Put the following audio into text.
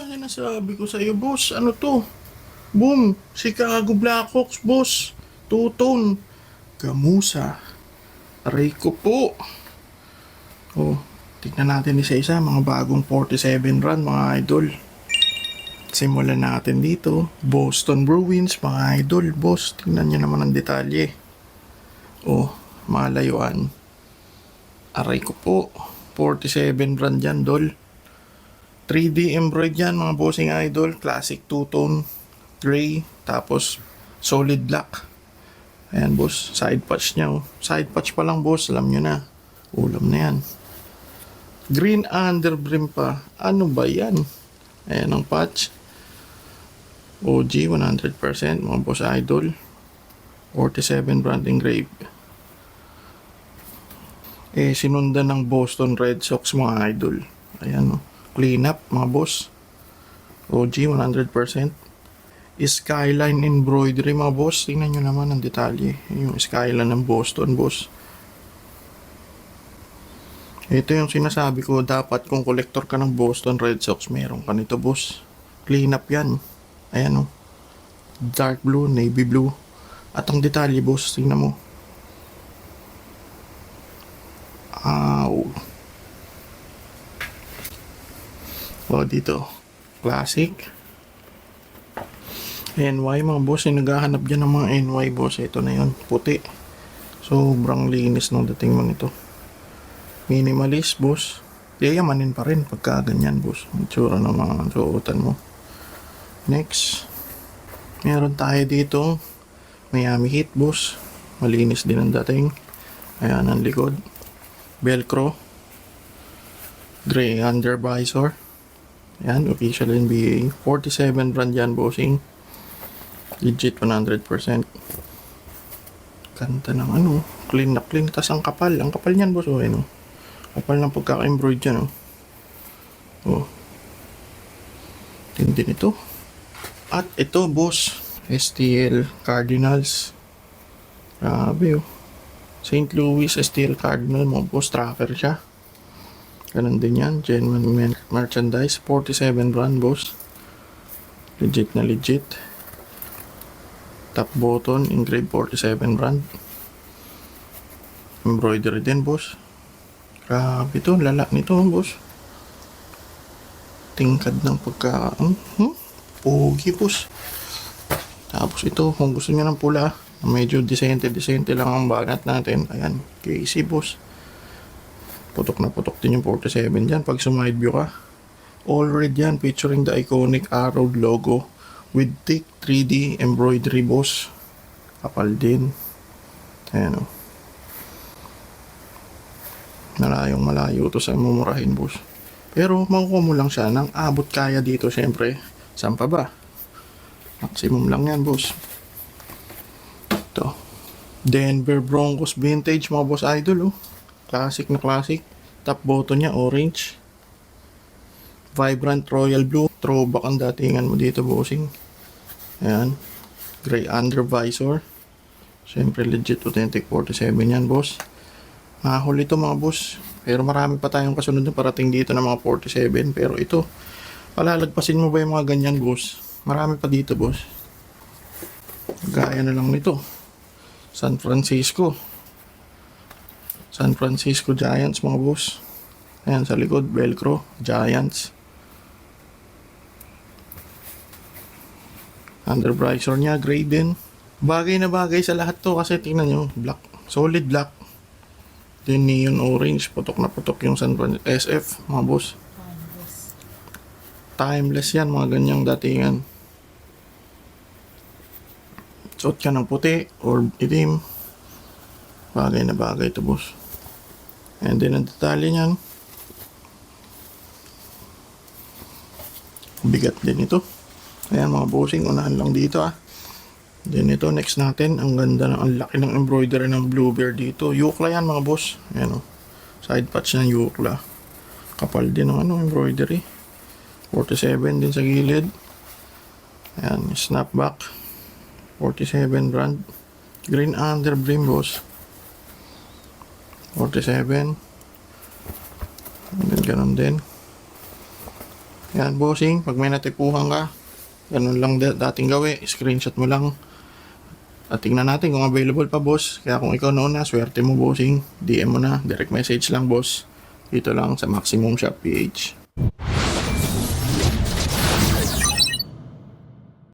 Sinasabi ko sa iyo, boss. Ano to? Boom! Chicago Blackhawks, boss. Two-tone. Gamusa. Aray ko po. Oh, tignan natin isa-isa. Mga bagong 47 run, mga idol. Simulan natin dito. Boston Bruins, mga idol. Boss, tingnan nyo naman ang detalye. Oh, mga layuan. Aray ko po. 47 run dyan, dol. 3D embroid yan, mga bossing idol. Classic two-tone gray. Tapos solid black. Ayan, boss. Side patch niya. Oh. Side patch pa lang, boss. Alam nyo na. Ulam na yan. Green underbrim pa. Ano ba yan? Ayan ang patch. OG 100%. Mga boss idol. 47 brand engraved. Sinundan ng Boston Red Sox, mga idol. Ayan, oh. Clean up, mga boss. OG 100%. Skyline embroidery, mga boss. Tingnan nyo naman ang detalye. Yung skyline ng Boston, boss. Ito yung sinasabi ko, dapat kung collector ka ng Boston Red Sox, meron ka nito, boss. Clean up yan. Ayan, oh. Dark blue, navy blue. At ang detalye, boss, tingnan mo. O, dito. Classic. NY, mga boss. Naghahanap dyan ng mga NY, boss. Ito na yun. Puti. Sobrang linis ng dating mo nito. Minimalist, boss. Yayamanin pa rin pagka ganyan, boss. Ang tsura ng mga suotan mo. Next. Meron tayo dito. Miami Heat, boss. Malinis din ang dating. Ayan ang likod. Velcro. Gray under visor. Ayan, official NBA. 47 brand yan, bossing. Legit 100%. Kanta ng ano. Clean na clean. Tas ang kapal. Ang kapal niyan, boss. O, ano. Kapal ng pagkaka-embroid yan, oh. Oh. Tindi nito. At ito, boss. STL Cardinals. Grabe, oh. St. Louis STL Cardinal. Mga boss, tracker siya. Ganun din yan. Genuine merchandise. 47 brand, boss. Legit na legit. Top button. Engraved 47 brand. Embroidery din, boss. Grabe to. Lala nito, boss. Tingkad ng pagka... Pogi, boss. Tapos ito, kung gusto niyo ng pula, medyo decente lang ang banat natin. Ayan. Casey, boss. Putok na putok din yung 47 dyan pag sumide view ka. All red yan, featuring the iconic arrowed logo with thick 3D embroidery, boss. Kapal din. Ayan, o. Malayo to sa mumurahin, boss. Pero makukuha mo lang siya ng abot kaya dito, syempre. Saan pa ba? Maximum lang yan, boss. Ito. Denver Broncos vintage, mga boss idol, oh. Classic na classic. Top button niya, orange. Vibrant royal blue. Throwback ang datingan mo dito, bossing. Ayan. Gray under visor. Siyempre legit authentic 47 yan, boss. Mahuli ito, mga boss. Pero marami pa tayong kasunod na parating dito ng mga 47. Pero ito, palalagpasin mo ba yung mga ganyan, boss? Marami pa dito, boss. Gaya na lang nito. San Francisco Giants, mga boss. Ayan sa likod, Velcro, Giants. Under visor niya, gray din. Bagay na bagay sa lahat to kasi tingnan nyo, black, solid black. Then neon orange, putok na putok yung San Francisco SF, mga boss. Timeless yan, mga ganyang datingan. Suot ka ng puti or itim. Bagay na bagay to, boss. And then ang detalye niyan, bigat din ito. Ayan, mga bossing, unahan lang dito, ah. Then ito, next natin, ang ganda ng, ang laki ng embroidery ng Bluebeard dito. Yukla yan, mga boss. Ayan, oh. Side patch ng Yukla. Kapal din ng ano, embroidery. 47 din sa gilid. Ayan, snapback. 47 brand. Green under brim, boss. 47. And then, ganun din. Yan, bossing. Pag may natipuhan ka, ganun lang dating gawi. Screenshot mo lang. At tingnan natin kung available pa, boss. Kaya kung ikaw noon na, swerte mo, bossing. DM mo na. Direct message lang, boss. Dito lang sa Maximum Shop PH.